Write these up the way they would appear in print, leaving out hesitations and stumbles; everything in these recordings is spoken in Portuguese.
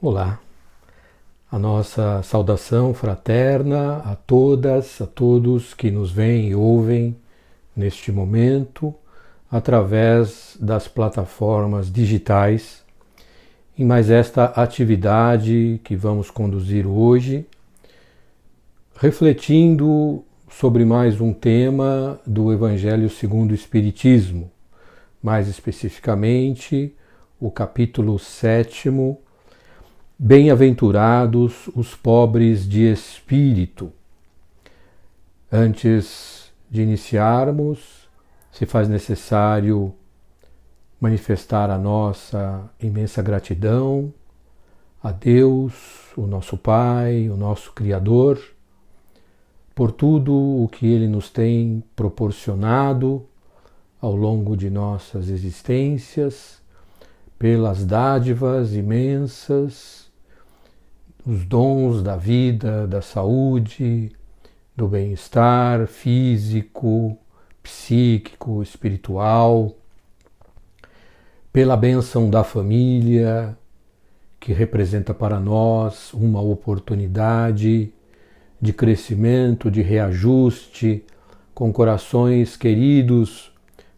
Olá, a nossa saudação fraterna a todas, a todos que nos veem e ouvem neste momento através das plataformas digitais em mais esta atividade que vamos conduzir hoje, refletindo sobre mais um tema do Evangelho segundo o Espiritismo, mais especificamente o capítulo 7º, Bem-aventurados os pobres de espírito. Antes de iniciarmos, se faz necessário manifestar a nossa imensa gratidão a Deus, o nosso Pai, o nosso Criador, por tudo o que Ele nos tem proporcionado ao longo de nossas existências, pelas dádivas imensas, os dons da vida, da saúde, do bem-estar físico, psíquico, espiritual, pela bênção da família, que representa para nós uma oportunidade de crescimento, de reajuste, com corações queridos,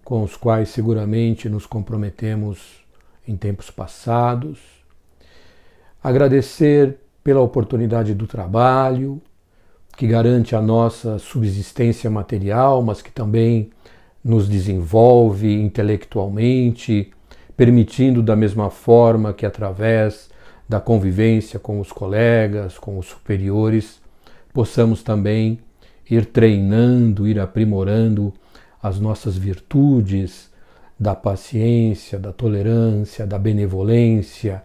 com os quais seguramente nos comprometemos em tempos passados. Agradecer pela oportunidade do trabalho, que garante a nossa subsistência material, mas que também nos desenvolve intelectualmente, permitindo da mesma forma que através da convivência com os colegas, com os superiores, possamos também ir treinando, ir aprimorando as nossas virtudes da paciência, da tolerância, da benevolência,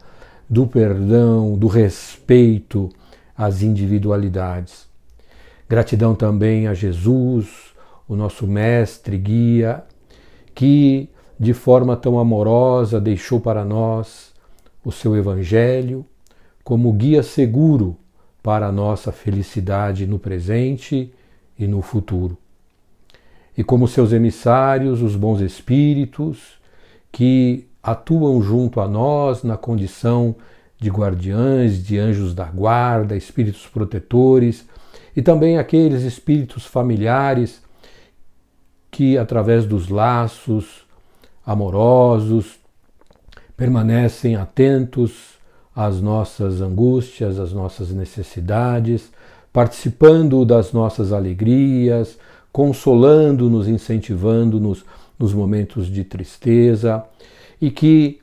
do perdão, do respeito às individualidades. Gratidão também a Jesus, o nosso mestre, guia, que de forma tão amorosa deixou para nós o seu Evangelho como guia seguro para a nossa felicidade no presente e no futuro. E como seus emissários, os bons espíritos, que atuam junto a nós na condição de guardiães, de anjos da guarda, espíritos protetores, e também aqueles espíritos familiares que, através dos laços amorosos, permanecem atentos às nossas angústias, às nossas necessidades, participando das nossas alegrias, consolando-nos, incentivando-nos nos momentos de tristeza, e que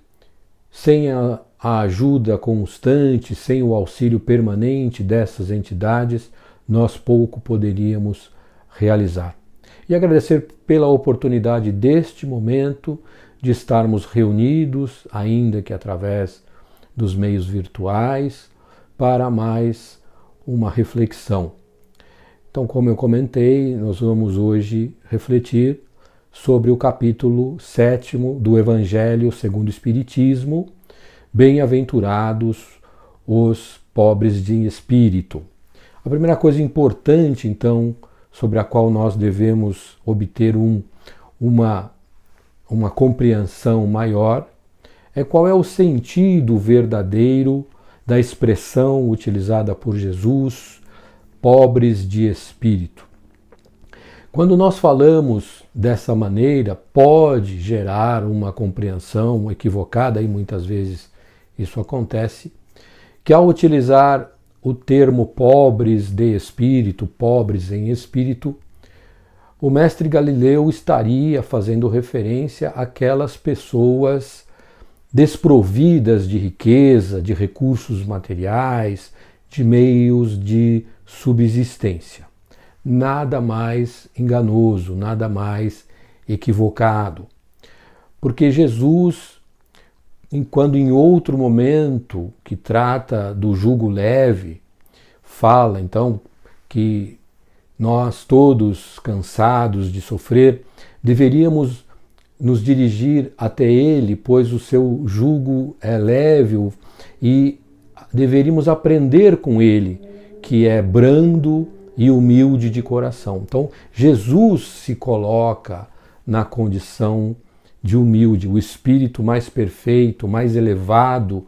sem a ajuda constante, sem o auxílio permanente dessas entidades, nós pouco poderíamos realizar. E agradecer pela oportunidade deste momento de estarmos reunidos, ainda que através dos meios virtuais, para mais uma reflexão. Então, como eu comentei, nós vamos hoje refletir sobre o capítulo 7º do Evangelho segundo o Espiritismo, Bem-aventurados os pobres de espírito. A primeira coisa importante, então, sobre a qual nós devemos obter uma compreensão maior, é qual é o sentido verdadeiro da expressão utilizada por Jesus, pobres de espírito. Quando nós falamos dessa maneira, pode gerar uma compreensão equivocada, e muitas vezes isso acontece, que ao utilizar o termo pobres de espírito, pobres em espírito, o mestre Galileu estaria fazendo referência àquelas pessoas desprovidas de riqueza, de recursos materiais, de meios de subsistência. Nada mais enganoso, nada mais equivocado. Porque Jesus, quando em outro momento que trata do jugo leve, fala então que nós todos cansados de sofrer, deveríamos nos dirigir até Ele, pois o seu jugo é leve e deveríamos aprender com Ele, que é brando e humilde de coração. Então, Jesus se coloca na condição de humilde, o espírito mais perfeito, mais elevado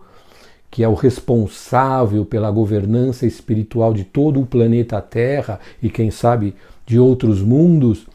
que é o responsável pela governança espiritual de todo o planeta Terra e quem sabe de outros mundos,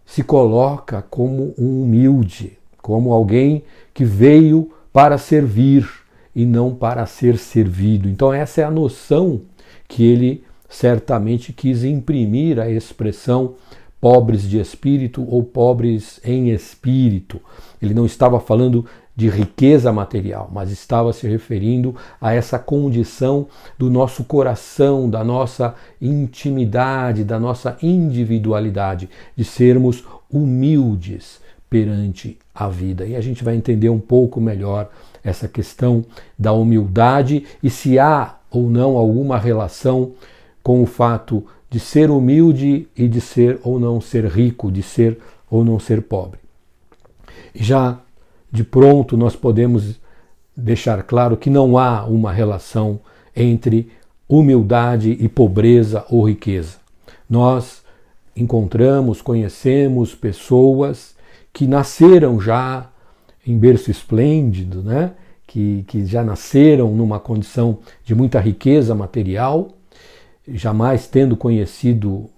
se coloca como um humilde, como alguém que veio para servir e não para ser servido. Então essa é a noção que ele certamente quis imprimir à expressão pobres de espírito ou pobres em espírito. Ele não estava falando de riqueza material, mas estava se referindo a essa condição do nosso coração, da nossa intimidade, da nossa individualidade, de sermos humildes perante a vida. E a gente vai entender um pouco melhor essa questão da humildade e se há ou não alguma relação com o fato de ser humilde e de ser ou não ser rico, de ser ou não ser pobre. E já de pronto nós podemos deixar claro que não há uma relação entre humildade e pobreza ou riqueza. Nós encontramos, conhecemos pessoas que nasceram já em berço esplêndido, né? que já nasceram numa condição de muita riqueza material, jamais tendo conhecido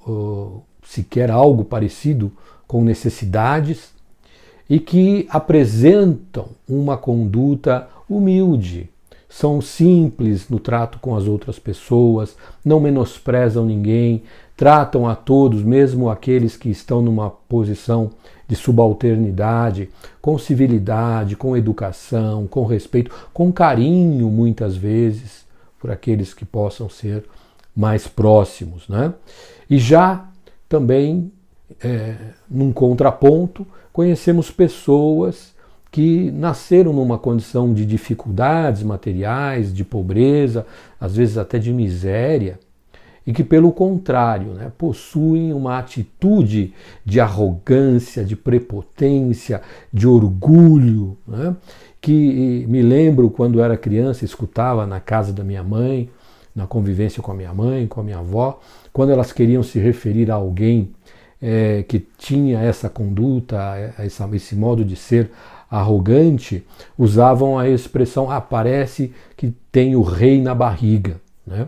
sequer algo parecido com necessidades, e que apresentam uma conduta humilde, são simples no trato com as outras pessoas, não menosprezam ninguém, tratam a todos, mesmo aqueles que estão numa posição de subalternidade, com civilidade, com educação, com respeito, com carinho, muitas vezes, por aqueles que possam ser mais próximos, né? E já também, num contraponto, conhecemos pessoas que nasceram numa condição de dificuldades materiais, de pobreza, às vezes até de miséria, e que, pelo contrário, né, possuem uma atitude de arrogância, de prepotência, de orgulho, né, que me lembro quando era criança, escutava na casa da minha mãe, na convivência com a minha mãe, com a minha avó, quando elas queriam se referir a alguém que tinha essa conduta, esse modo de ser arrogante, usavam a expressão, parece que tem o rei na barriga, né?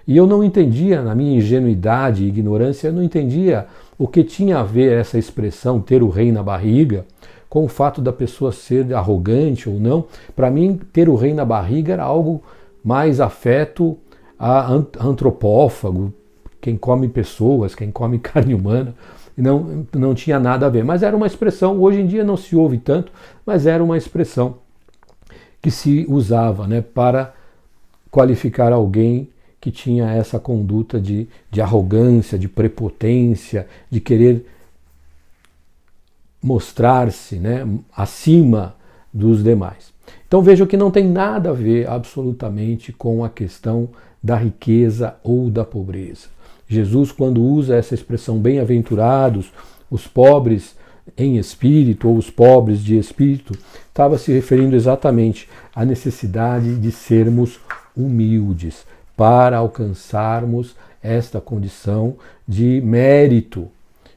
E eu não entendia, na minha ingenuidade e ignorância, eu não entendia o que tinha a ver essa expressão, ter o rei na barriga, com o fato da pessoa ser arrogante ou não. Para mim, ter o rei na barriga era algo mais afeto a antropófago, quem come pessoas, quem come carne humana, não tinha nada a ver. Mas era uma expressão, hoje em dia não se ouve tanto, mas era uma expressão que se usava, né, para qualificar alguém que tinha essa conduta de arrogância, de prepotência, de querer mostrar-se, né, acima dos demais. Então vejam que não tem nada a ver absolutamente com a questão da riqueza ou da pobreza. Jesus, quando usa essa expressão bem-aventurados, os pobres em espírito ou os pobres de espírito, estava se referindo exatamente à necessidade de sermos humildes para alcançarmos esta condição de mérito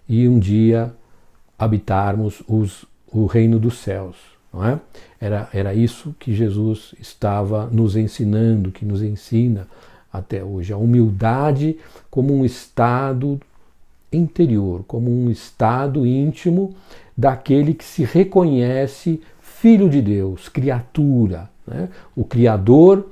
e um dia habitarmos o reino dos céus. Não é? Era isso que Jesus estava nos ensinando, que nos ensina até hoje, a humildade como um estado interior, como um estado íntimo daquele que se reconhece filho de Deus, criatura, né? O Criador,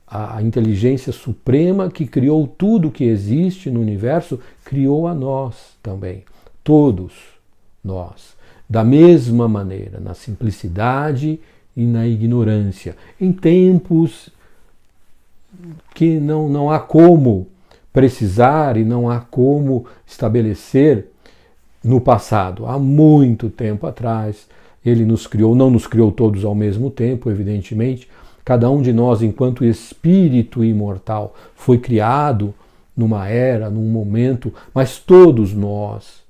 a inteligência suprema que criou tudo que existe no universo, criou a nós também, todos nós, da mesma maneira, na simplicidade e na ignorância, em tempos que não há como precisar e não há como estabelecer no passado. Há muito tempo atrás, ele nos criou, não nos criou todos ao mesmo tempo, evidentemente. Cada um de nós, enquanto espírito imortal, foi criado numa era, num momento, mas todos nós,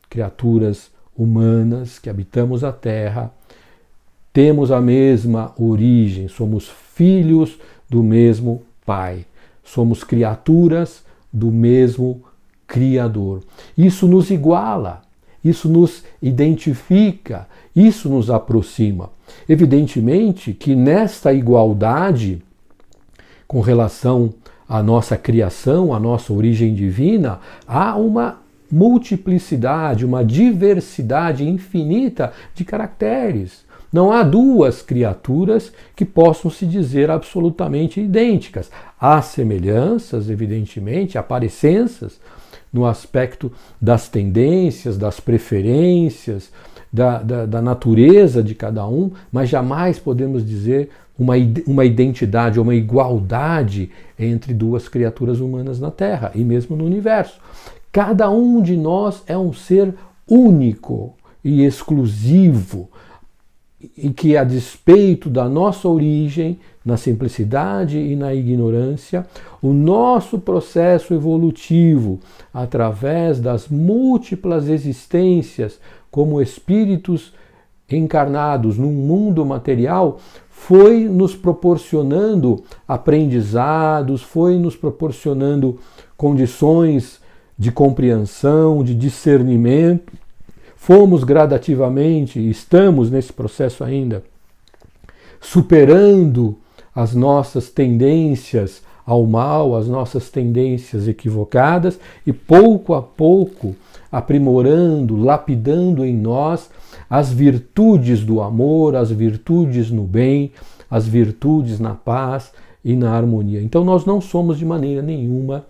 criaturas humanas que habitamos a Terra, temos a mesma origem, somos filhos do mesmo Pai. Somos criaturas do mesmo Criador. Isso nos iguala, isso nos identifica, isso nos aproxima. Evidentemente que nesta igualdade com relação à nossa criação, à nossa origem divina, há uma multiplicidade, uma diversidade infinita de caracteres. Não há duas criaturas que possam se dizer absolutamente idênticas. Há semelhanças, evidentemente, há parecenças no aspecto das tendências, das preferências, da natureza de cada um, mas jamais podemos dizer uma identidade ou uma igualdade entre duas criaturas humanas na Terra e mesmo no universo. Cada um de nós é um ser único e exclusivo, e que, a despeito da nossa origem, na simplicidade e na ignorância, o nosso processo evolutivo, através das múltiplas existências como espíritos encarnados num mundo material, foi nos proporcionando aprendizados, foi nos proporcionando condições de compreensão, de discernimento. Fomos gradativamente, estamos nesse processo ainda, superando as nossas tendências ao mal, as nossas tendências equivocadas e pouco a pouco aprimorando, lapidando em nós as virtudes do amor, as virtudes no bem, as virtudes na paz e na harmonia. Então nós não somos de maneira nenhuma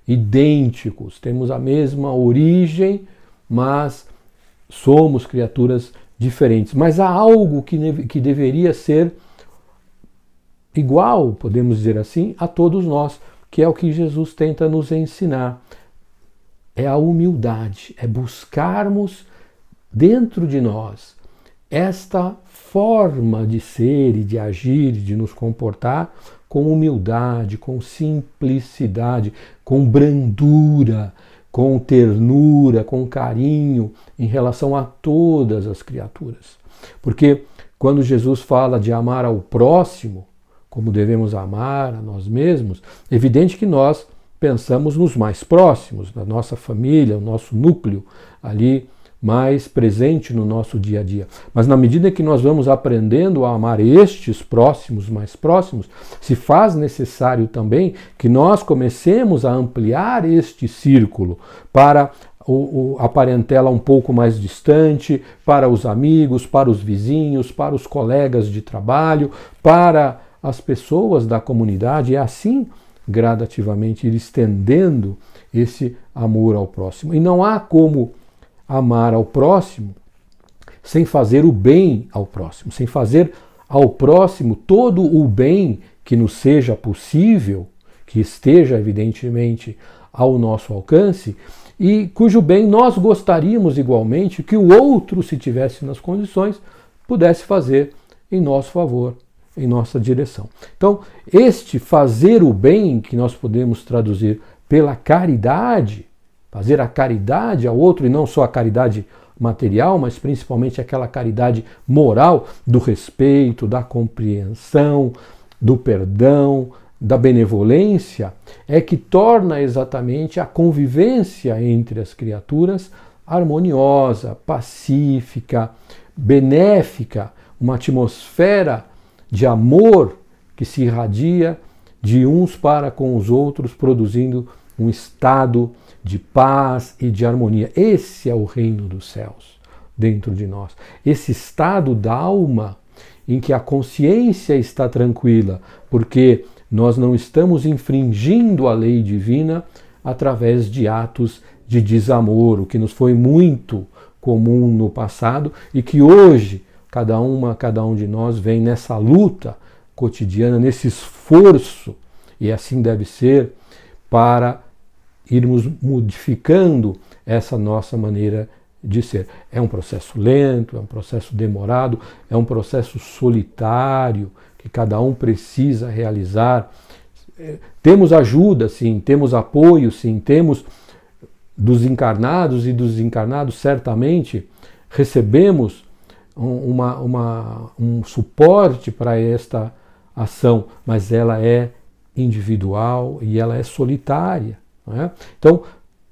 idênticos, temos a mesma origem, mas somos criaturas diferentes. Mas há algo que deveria ser igual, podemos dizer assim, a todos nós, que é o que Jesus tenta nos ensinar. É a humildade, é buscarmos dentro de nós esta forma de ser e de agir e de nos comportar com humildade, com simplicidade, com brandura, com ternura, com carinho em relação a todas as criaturas. Porque quando Jesus fala de amar ao próximo, como devemos amar a nós mesmos, é evidente que nós pensamos nos mais próximos, na nossa família, o nosso núcleo ali mais presente no nosso dia a dia. Mas na medida que nós vamos aprendendo a amar estes próximos, mais próximos, se faz necessário também que nós comecemos a ampliar este círculo para a parentela um pouco mais distante, para os amigos, para os vizinhos, para os colegas de trabalho, para as pessoas da comunidade, e assim gradativamente ir estendendo esse amor ao próximo. E não há como amar ao próximo sem fazer o bem ao próximo, sem fazer ao próximo todo o bem que nos seja possível, que esteja evidentemente ao nosso alcance, e cujo bem nós gostaríamos igualmente que o outro, se tivesse nas condições, pudesse fazer em nosso favor, em nossa direção. Então, este fazer o bem, que nós podemos traduzir pela caridade, fazer a caridade ao outro, e não só a caridade material, mas principalmente aquela caridade moral do respeito, da compreensão, do perdão, da benevolência, é que torna exatamente a convivência entre as criaturas harmoniosa, pacífica, benéfica, uma atmosfera de amor que se irradia de uns para com os outros, produzindo um estado de paz e de harmonia. Esse é o reino dos céus dentro de nós. Esse estado da alma em que a consciência está tranquila, porque nós não estamos infringindo a lei divina através de atos de desamor, o que nos foi muito comum no passado e que hoje cada um de nós vem nessa luta cotidiana, nesse esforço, e assim deve ser, para irmos modificando essa nossa maneira de ser. É um processo lento, é um processo demorado, é um processo solitário, que cada um precisa realizar. Temos ajuda, sim, temos apoio, sim, temos dos encarnados e dos desencarnados, certamente recebemos um suporte para esta ação, mas ela é individual e ela é solitária. Não é? Então,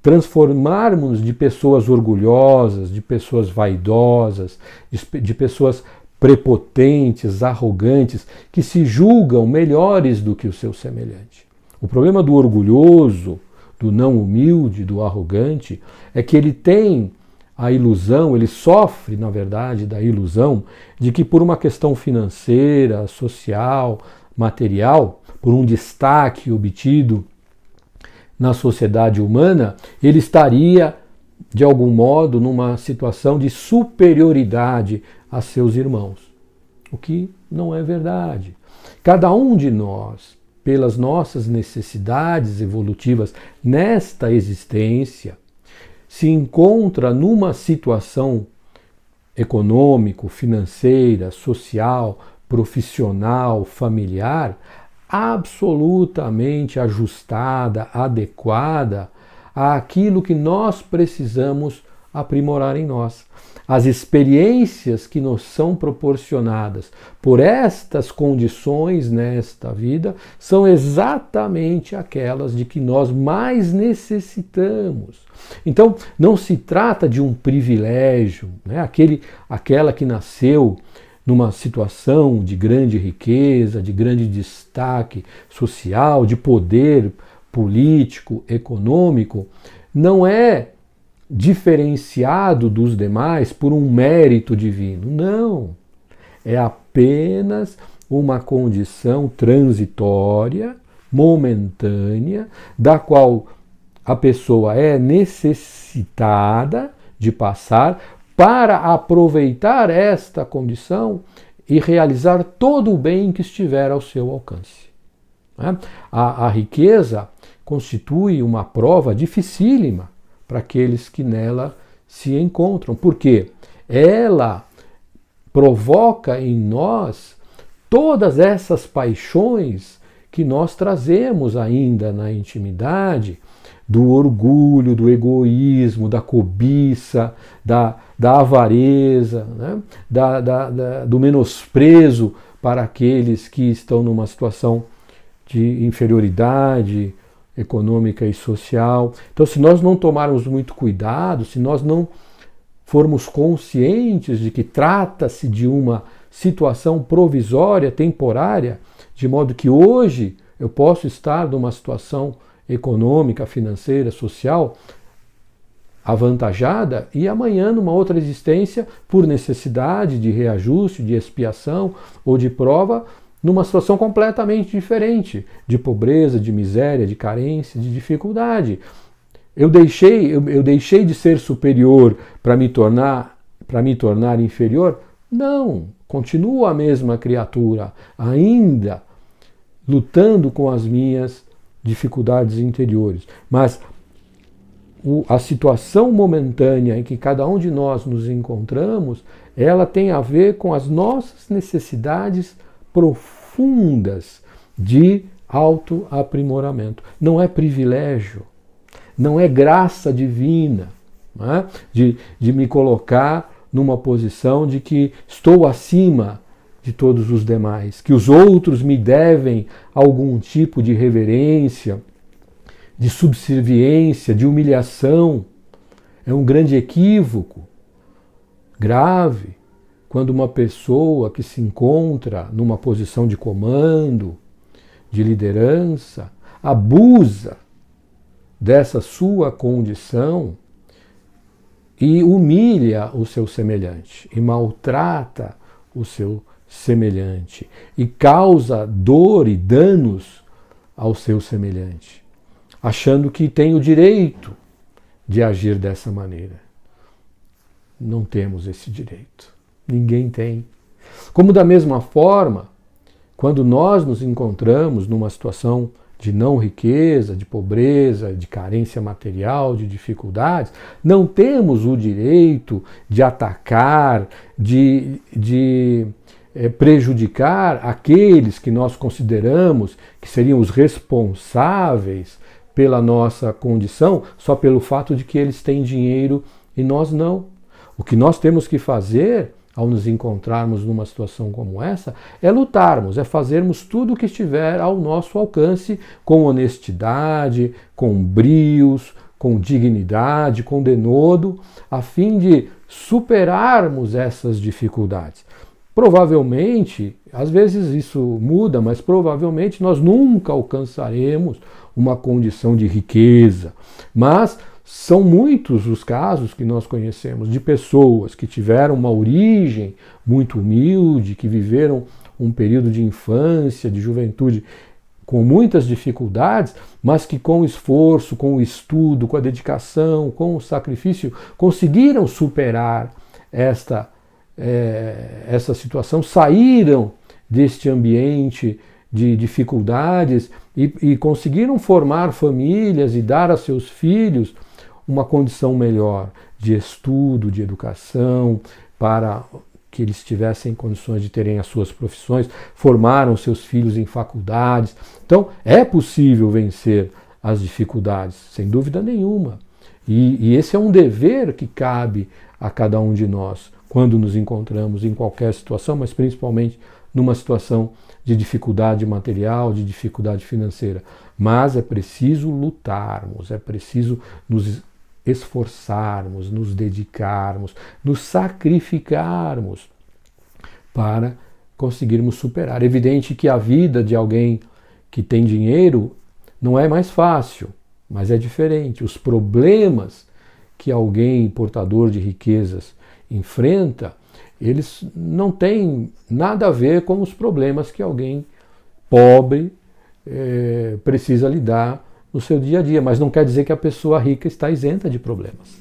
transformarmos de pessoas orgulhosas, de pessoas vaidosas, de pessoas prepotentes, arrogantes, que se julgam melhores do que o seu semelhante. O problema do orgulhoso, do não humilde, do arrogante, é que ele tem a ilusão, ele sofre, na verdade, da ilusão de que por uma questão financeira, social, material, por um destaque obtido na sociedade humana, ele estaria, de algum modo, numa situação de superioridade a seus irmãos. O que não é verdade. Cada um de nós, pelas nossas necessidades evolutivas nesta existência, se encontra numa situação econômico, financeira, social, profissional, familiar, absolutamente ajustada, adequada àquilo que nós precisamos aprimorar em nós. As experiências que nos são proporcionadas por estas condições nesta vida são exatamente aquelas de que nós mais necessitamos. Então, não se trata de um privilégio, né? Aquela que nasceu numa situação de grande riqueza, de grande destaque social, de poder político, econômico, não é diferenciado dos demais por um mérito divino. Não. É apenas uma condição transitória, momentânea, da qual a pessoa é necessitada de passar para aproveitar esta condição e realizar todo o bem que estiver ao seu alcance. A riqueza constitui uma prova dificílima para aqueles que nela se encontram, porque ela provoca em nós todas essas paixões que nós trazemos ainda na intimidade, do orgulho, do egoísmo, da cobiça, da avareza, né? Do menosprezo para aqueles que estão numa situação de inferioridade econômica e social. Então, se nós não tomarmos muito cuidado, se nós não formos conscientes de que trata-se de uma situação provisória, temporária, de modo que hoje eu posso estar numa situação econômica, financeira, social avantajada e amanhã numa outra existência, por necessidade de reajuste, de expiação ou de prova, numa situação completamente diferente, de pobreza, de miséria, de carência, de dificuldade. Eu deixei de ser superior para me tornar inferior? Não, continuo a mesma criatura, ainda lutando com as minhas dificuldades interiores. Mas a situação momentânea em que cada um de nós nos encontramos, ela tem a ver com as nossas necessidades profundas de autoaprimoramento. Não é privilégio, não é graça divina, não é? De me colocar numa posição de que estou acima de todos os demais, que os outros me devem algum tipo de reverência, de subserviência, de humilhação. É um grande equívoco, grave, quando uma pessoa que se encontra numa posição de comando, de liderança, abusa dessa sua condição e humilha o seu semelhante, e maltrata o seu semelhante, e causa dor e danos ao seu semelhante, achando que tem o direito de agir dessa maneira. Não temos esse direito. Ninguém tem. Como da mesma forma, quando nós nos encontramos numa situação de não riqueza, de pobreza, de carência material, de dificuldades, não temos o direito de atacar, de prejudicar aqueles que nós consideramos que seriam os responsáveis pela nossa condição, só pelo fato de que eles têm dinheiro e nós não. O que nós temos que fazer ao nos encontrarmos numa situação como essa, é lutarmos, é fazermos tudo o que estiver ao nosso alcance, com honestidade, com brios, com dignidade, com denodo, a fim de superarmos essas dificuldades. provavelmente, às vezes isso muda, mas provavelmente nós nunca alcançaremos uma condição de riqueza. Mas são muitos os casos que nós conhecemos de pessoas que tiveram uma origem muito humilde, que viveram um período de infância, de juventude com muitas dificuldades, mas que com o esforço, com o estudo, com a dedicação, com o sacrifício, conseguiram superar essa situação, saíram deste ambiente de dificuldades e conseguiram formar famílias e dar a seus filhos uma condição melhor de estudo, de educação, para que eles tivessem condições de terem as suas profissões, formaram seus filhos em faculdades. Então, é possível vencer as dificuldades, sem dúvida nenhuma. E esse é um dever que cabe a cada um de nós, quando nos encontramos em qualquer situação, mas principalmente numa situação de dificuldade material, de dificuldade financeira. Mas é preciso lutarmos, é preciso nos esforçarmos, nos dedicarmos, nos sacrificarmos para conseguirmos superar. É evidente que a vida de alguém que tem dinheiro não é mais fácil, mas é diferente. Os problemas que alguém portador de riquezas enfrenta, eles não têm nada a ver com os problemas que alguém pobre precisa lidar no seu dia a dia, mas não quer dizer que a pessoa rica está isenta de problemas.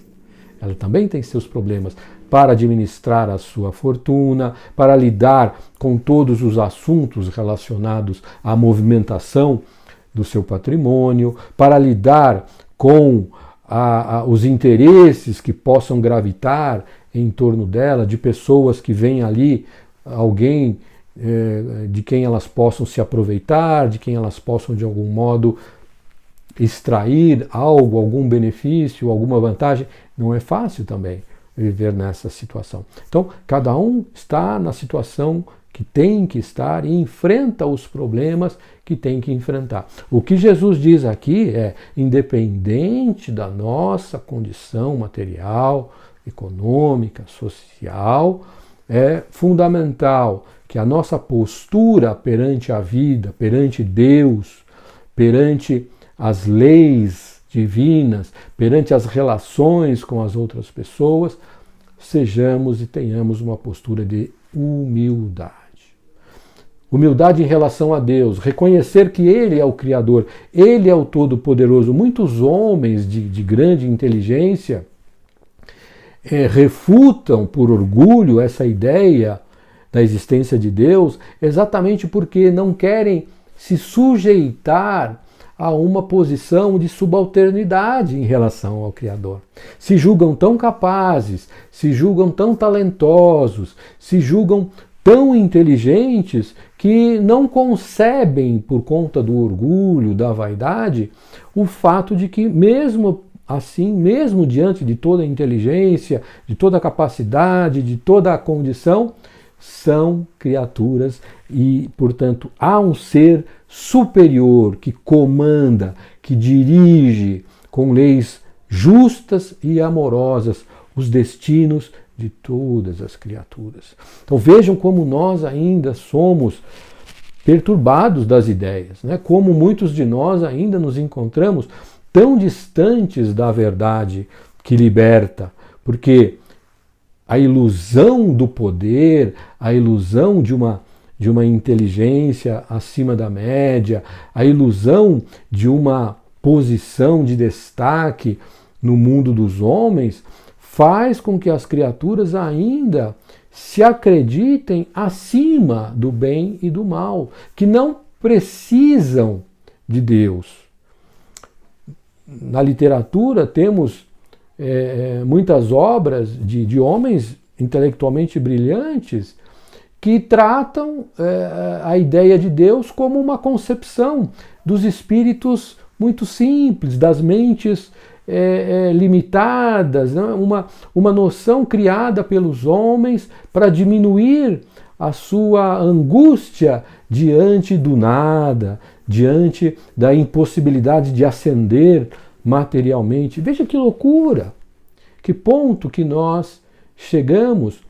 Ela também tem seus problemas para administrar a sua fortuna, para lidar com todos os assuntos relacionados à movimentação do seu patrimônio, para lidar com os interesses que possam gravitar em torno dela, de pessoas que veem ali alguém de quem elas possam se aproveitar, de quem elas possam de algum modo extrair algo, algum benefício, alguma vantagem. Não é fácil também viver nessa situação. Então, cada um está na situação que tem que estar e enfrenta os problemas que tem que enfrentar. O que Jesus diz aqui é, independente da nossa condição material, econômica, social, é fundamental que a nossa postura perante a vida, perante Deus, perante as leis divinas, perante as relações com as outras pessoas, sejamos e tenhamos uma postura de humildade. Humildade em relação a Deus, reconhecer que Ele é o Criador, Ele é o Todo-Poderoso. Muitos homens de grande inteligência refutam por orgulho essa ideia da existência de Deus, exatamente porque não querem se sujeitar a uma posição de subalternidade em relação ao Criador. Se julgam tão capazes, se julgam tão talentosos, se julgam tão inteligentes que não concebem, por conta do orgulho, da vaidade, o fato de que mesmo assim, mesmo diante de toda a inteligência, de toda a capacidade, de toda a condição, são criaturas e, portanto, há um ser superior que comanda, que dirige com leis justas e amorosas os destinos de todas as criaturas. Então vejam como nós ainda somos perturbados das ideias, né? Como muitos de nós ainda nos encontramos tão distantes da verdade que liberta, porque a ilusão do poder, a ilusão de uma inteligência acima da média, a ilusão de uma posição de destaque no mundo dos homens, faz com que as criaturas ainda se acreditem acima do bem e do mal, que não precisam de Deus. Na literatura temos muitas obras de homens intelectualmente brilhantes que tratam a ideia de Deus como uma concepção dos espíritos muito simples, das mentes limitadas, né? Uma noção criada pelos homens para diminuir a sua angústia diante do nada, diante da impossibilidade de ascender materialmente. Veja que loucura, que ponto que nós chegamos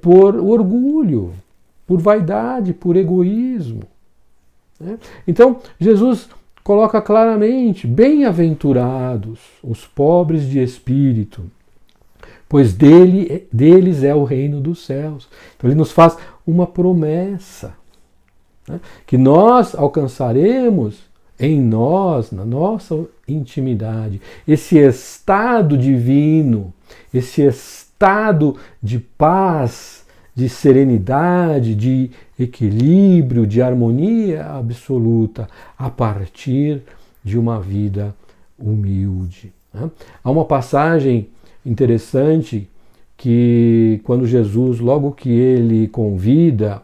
por orgulho, por vaidade, por egoísmo. Né? Então, Jesus coloca claramente: bem-aventurados os pobres de espírito, pois deles é o reino dos céus. Então ele nos faz uma promessa, né, que nós alcançaremos em nós, na nossa intimidade, esse estado divino, esse estado de paz, de serenidade, de equilíbrio, de harmonia absoluta, a partir de uma vida humilde. Né? Há uma passagem interessante que, quando Jesus, logo que ele convida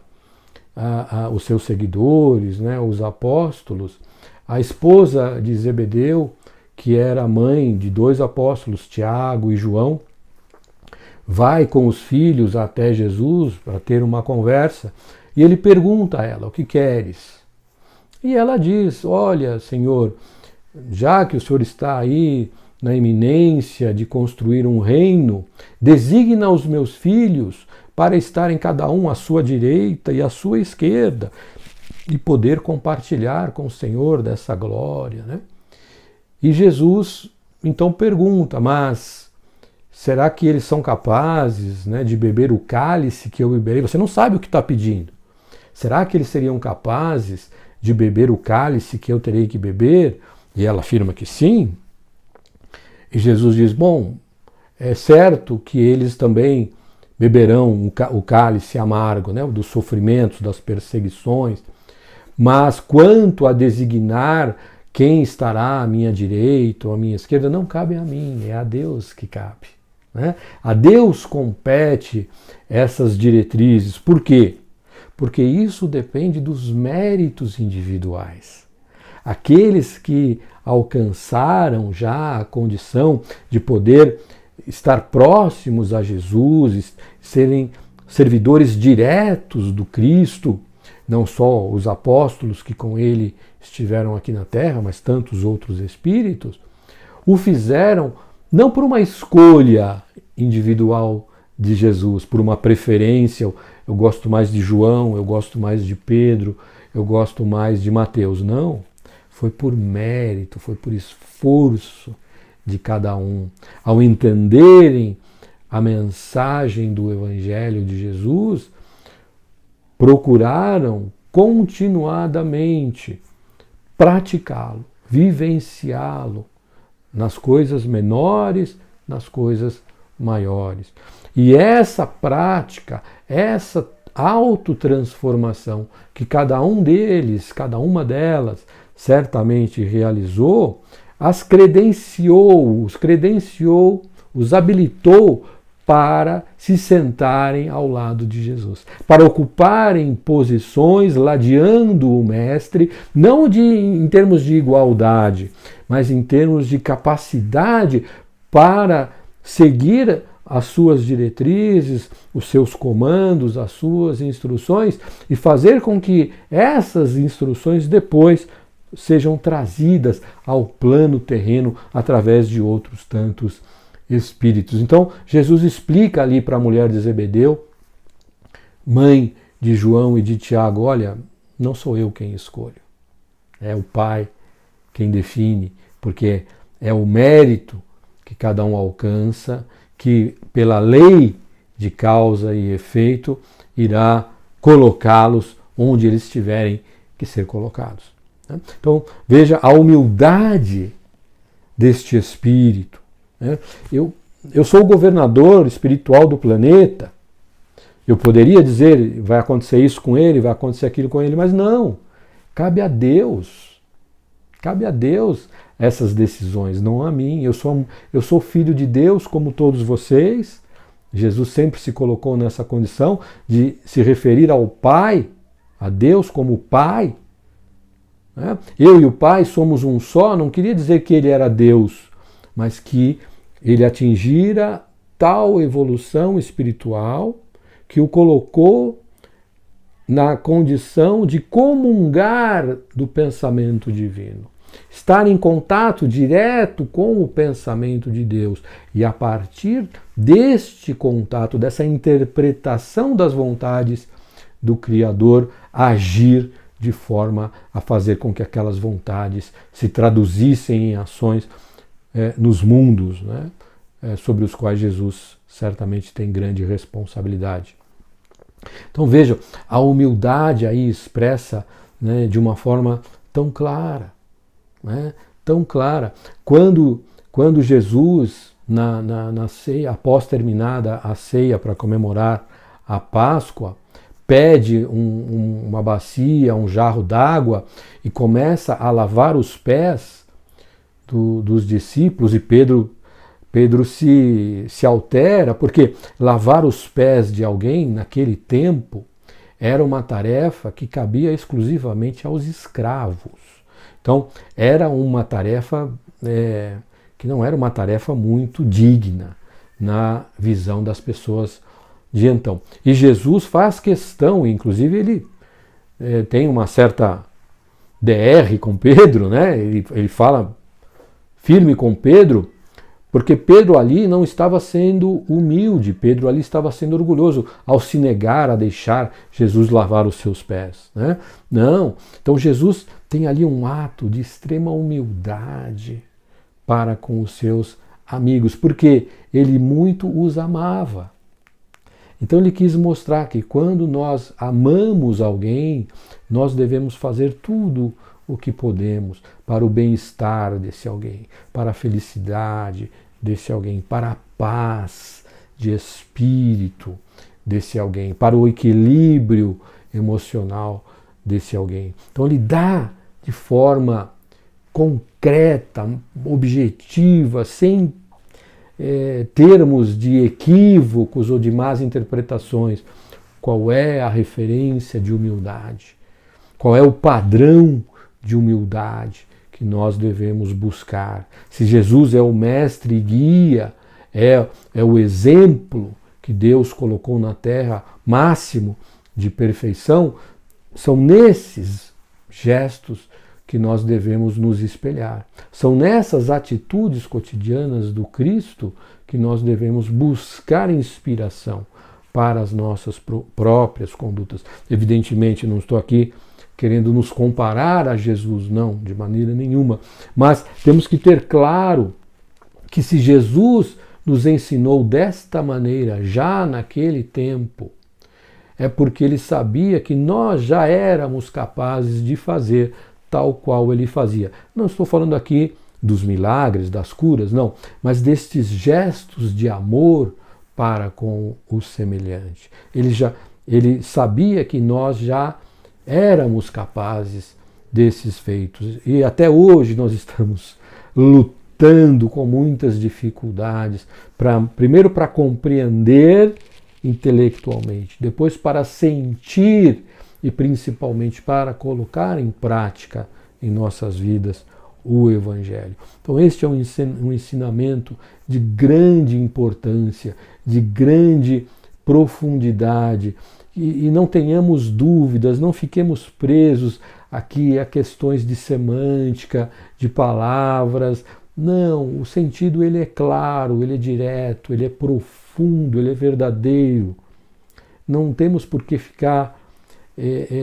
os seus seguidores, né, os apóstolos, a esposa de Zebedeu, que era mãe de 2 apóstolos, Tiago e João, vai com os filhos até Jesus para ter uma conversa, e ele pergunta a ela: o que queres? E ela diz: olha, Senhor, já que o Senhor está aí na iminência de construir um reino, designa os meus filhos para estarem cada um à sua direita e à sua esquerda, e poder compartilhar com o Senhor dessa glória. Né? E Jesus então pergunta: mas será que eles são capazes, né, de beber o cálice que eu beberei? Você não sabe o que está pedindo. Será que eles seriam capazes de beber o cálice que eu terei que beber? E ela afirma que sim. E Jesus diz: bom, é certo que eles também beberão o cálice amargo, né, dos sofrimentos, das perseguições, mas quanto a designar quem estará à minha direita ou à minha esquerda, não cabe a mim, é a Deus que cabe. Né? A Deus compete essas diretrizes. Por quê? Porque isso depende dos méritos individuais. Aqueles que alcançaram já a condição de poder estar próximos a Jesus, serem servidores diretos do Cristo, não só os apóstolos que com ele estiveram aqui na terra, mas tantos outros espíritos, o fizeram não por uma escolha individual de Jesus, por uma preferência: eu gosto mais de João, eu gosto mais de Pedro, eu gosto mais de Mateus. Não, foi por mérito, foi por esforço de cada um. Ao entenderem a mensagem do Evangelho de Jesus, procuraram continuadamente praticá-lo, vivenciá-lo nas coisas menores, nas coisas maiores. E essa prática, essa autotransformação que cada um deles, cada uma delas, certamente realizou, os credenciou, os habilitou para se sentarem ao lado de Jesus, para ocuparem posições ladeando o Mestre, não em termos de igualdade, mas em termos de capacidade para seguir as suas diretrizes, os seus comandos, as suas instruções, e fazer com que essas instruções depois sejam trazidas ao plano terreno através de outros tantos espíritos. Então, Jesus explica ali para a mulher de Zebedeu, mãe de João e de Tiago: olha, não sou eu quem escolho, é o Pai quem define, porque é o mérito que cada um alcança, que pela lei de causa e efeito irá colocá-los onde eles tiverem que ser colocados. Então, veja a humildade deste espírito. Eu sou o governador espiritual do planeta. Eu poderia dizer: vai acontecer isso com ele, vai acontecer aquilo com ele, mas não. Cabe a Deus. Cabe a Deus essas decisões, não a mim. Eu sou filho de Deus como todos vocês. Jesus sempre se colocou nessa condição de se referir ao Pai, a Deus como Pai. Eu e o Pai somos um só. Não queria dizer que ele era Deus, mas que ele atingira tal evolução espiritual que o colocou na condição de comungar do pensamento divino. estar em contato direto com o pensamento de Deus e a partir deste contato, dessa interpretação das vontades do Criador, agir de forma a fazer com que aquelas vontades se traduzissem em ações nos mundos, né, sobre os quais Jesus certamente tem grande responsabilidade. Então vejam, a humildade aí expressa, né, de uma forma tão clara, né, tão clara. Quando Jesus, na ceia, após terminada a ceia para comemorar a Páscoa, pede uma bacia, um jarro d'água e começa a lavar os pés dos discípulos, e Pedro se altera, porque lavar os pés de alguém naquele tempo era uma tarefa que cabia exclusivamente aos escravos. Então, era uma tarefa que não era uma tarefa muito digna na visão das pessoas de então. E Jesus faz questão, inclusive ele tem uma certa DR com Pedro, né? Ele fala firme com Pedro, porque Pedro ali não estava sendo humilde, Pedro ali estava sendo orgulhoso ao se negar a deixar Jesus lavar os seus pés, né? Não, então Jesus tem ali um ato de extrema humildade para com os seus amigos, porque ele muito os amava. Então ele quis mostrar que quando nós amamos alguém, nós devemos fazer tudo o que podemos para o bem-estar desse alguém, para a felicidade desse alguém, para a paz de espírito desse alguém, para o equilíbrio emocional desse alguém. Então ele dá de forma concreta, objetiva, sem termos de equívocos ou de más interpretações, qual é a referência de humildade, qual é o padrão de humildade que nós devemos buscar. Se Jesus é o mestre e guia, é o exemplo que Deus colocou na terra, máximo de perfeição, são nesses gestos que nós devemos nos espelhar. São nessas atitudes cotidianas do Cristo que nós devemos buscar inspiração para as nossas próprias condutas. Evidentemente, não estou aqui querendo nos comparar a Jesus, não, de maneira nenhuma. Mas temos que ter claro que se Jesus nos ensinou desta maneira, já naquele tempo, é porque ele sabia que nós já éramos capazes de fazer tal qual ele fazia. Não estou falando aqui dos milagres, das curas, não, mas destes gestos de amor para com o semelhante. Ele sabia que nós já éramos capazes desses feitos. E até hoje nós estamos lutando com muitas dificuldades, primeiro para compreender intelectualmente, depois para sentir e principalmente para colocar em prática em nossas vidas o Evangelho. Então este é um ensinamento de grande importância, de grande profundidade, e não tenhamos dúvidas, não fiquemos presos aqui a questões de semântica, de palavras. Não, o sentido ele é claro, ele é direto, ele é profundo, ele é verdadeiro. Não temos por que ficar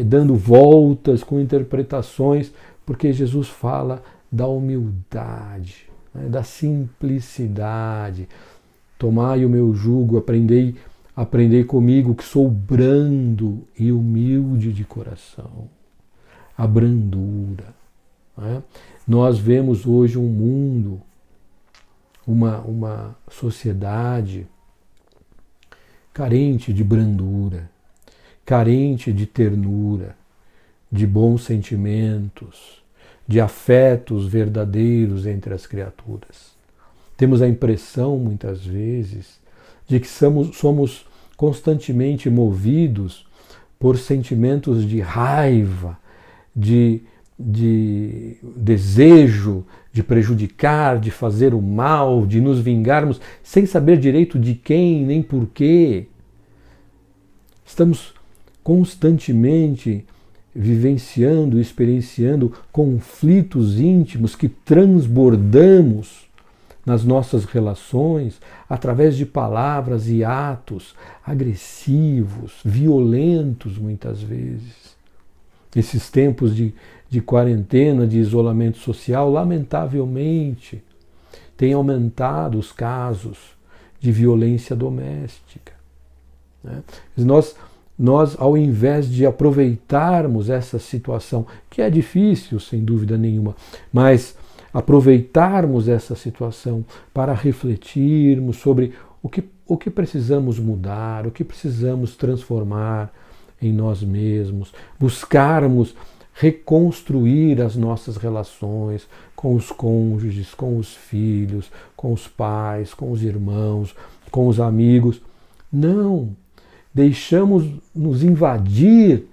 dando voltas com interpretações, porque Jesus fala da humildade, né, da simplicidade. Tomai o meu jugo, aprendei comigo que sou brando e humilde de coração. A brandura. Né? Nós vemos hoje um mundo, uma sociedade carente de brandura, carente de ternura, de bons sentimentos, de afetos verdadeiros entre as criaturas. Temos a impressão, muitas vezes, de que somos constantemente movidos por sentimentos de raiva, de desejo de prejudicar, de fazer o mal, de nos vingarmos, sem saber direito de quem nem por quê. Estamos constantemente vivenciando, experienciando conflitos íntimos que transbordamos nas nossas relações através de palavras e atos agressivos, violentos muitas vezes. Esses tempos de quarentena, de isolamento social, lamentavelmente, têm aumentado os casos de violência doméstica. Né? Nós, ao invés de aproveitarmos essa situação, que é difícil, sem dúvida nenhuma, mas aproveitarmos essa situação para refletirmos sobre o que precisamos mudar, o que precisamos transformar em nós mesmos, buscarmos reconstruir as nossas relações com os cônjuges, com os filhos, com os pais, com os irmãos, com os amigos. Não! Deixamos nos invadir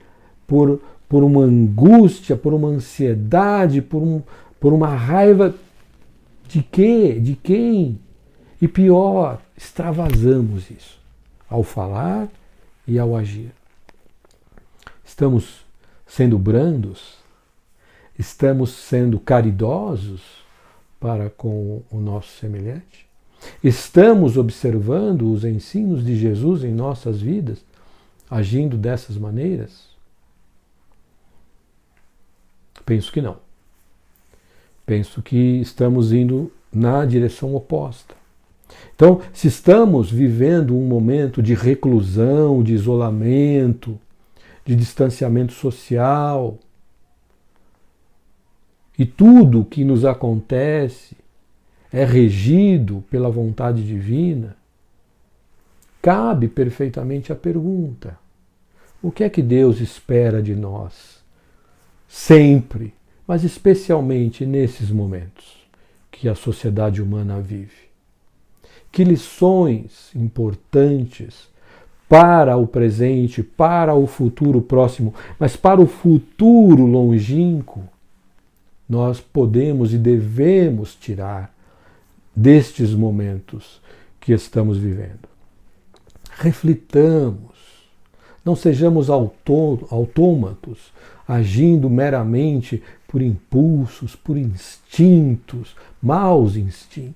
por uma angústia, por uma ansiedade, por uma raiva de quê? De quem? E pior, extravasamos isso ao falar e ao agir. Estamos sendo brandos? Estamos sendo caridosos para com o nosso semelhante? Estamos observando os ensinos de Jesus em nossas vidas, agindo dessas maneiras? Penso que não. Penso que estamos indo na direção oposta. Então, se estamos vivendo um momento de reclusão, de isolamento, de distanciamento social, e tudo que nos acontece é regido pela vontade divina, cabe perfeitamente a pergunta: o que é que Deus espera de nós? Sempre, mas especialmente nesses momentos que a sociedade humana vive. Que lições importantes para o presente, para o futuro próximo, mas para o futuro longínquo, nós podemos e devemos tirar destes momentos que estamos vivendo. Reflitamos, não sejamos autômatos, agindo meramente por impulsos, por instintos, maus instintos.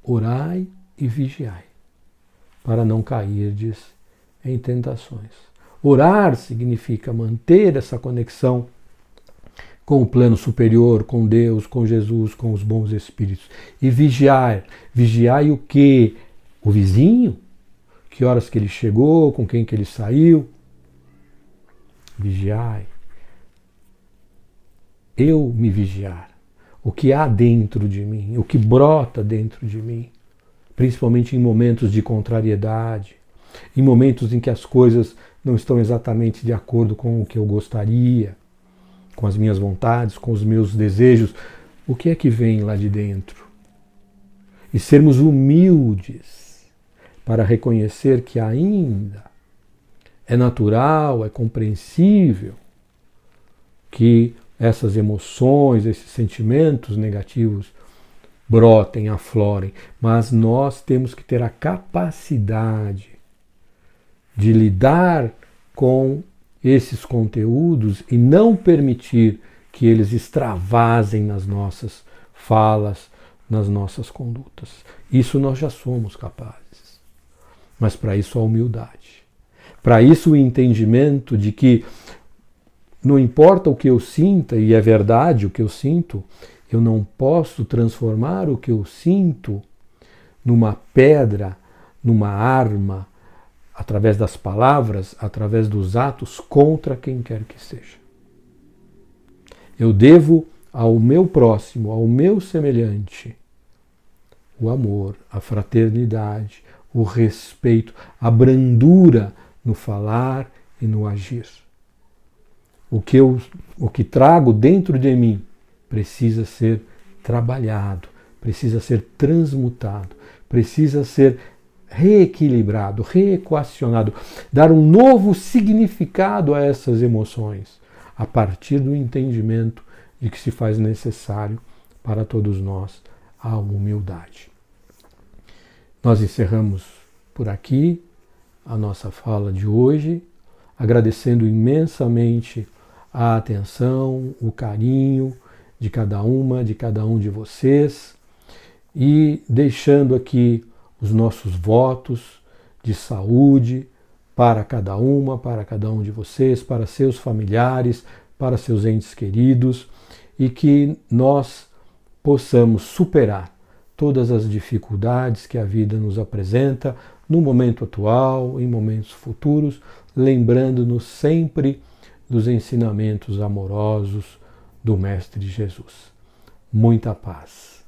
Orai e vigiai, para não cairdes em tentações. Orar significa manter essa conexão com o plano superior, com Deus, com Jesus, com os bons espíritos. E vigiar. Vigiai o quê? O vizinho? Que horas que ele chegou, com quem que ele saiu? Vigiai. Eu me vigiar. O que há dentro de mim, o que brota dentro de mim, principalmente em momentos de contrariedade, em momentos em que as coisas não estão exatamente de acordo com o que eu gostaria, com as minhas vontades, com os meus desejos. O que é que vem lá de dentro? E sermos humildes para reconhecer que ainda é natural, é compreensível que essas emoções, esses sentimentos negativos brotem, aflorem, mas nós temos que ter a capacidade de lidar com esses conteúdos e não permitir que eles extravasem nas nossas falas, nas nossas condutas. Isso nós já somos capazes. Mas para isso a humildade. Para isso o entendimento de que não importa o que eu sinta, e é verdade o que eu sinto, eu não posso transformar o que eu sinto numa pedra, numa arma, através das palavras, através dos atos, contra quem quer que seja. Eu devo ao meu próximo, ao meu semelhante, o amor, a fraternidade, o respeito, a brandura no falar e no agir. O que trago dentro de mim precisa ser trabalhado, precisa ser transmutado, precisa ser reequilibrado, reequacionado, dar um novo significado a essas emoções, a partir do entendimento de que se faz necessário para todos nós a humildade. Nós encerramos por aqui a nossa fala de hoje, agradecendo imensamente a atenção, o carinho de cada um de vocês e deixando aqui os nossos votos de saúde para cada um de vocês, para seus familiares, para seus entes queridos e que nós possamos superar todas as dificuldades que a vida nos apresenta no momento atual, em momentos futuros, lembrando-nos sempre dos ensinamentos amorosos do Mestre Jesus. Muita paz.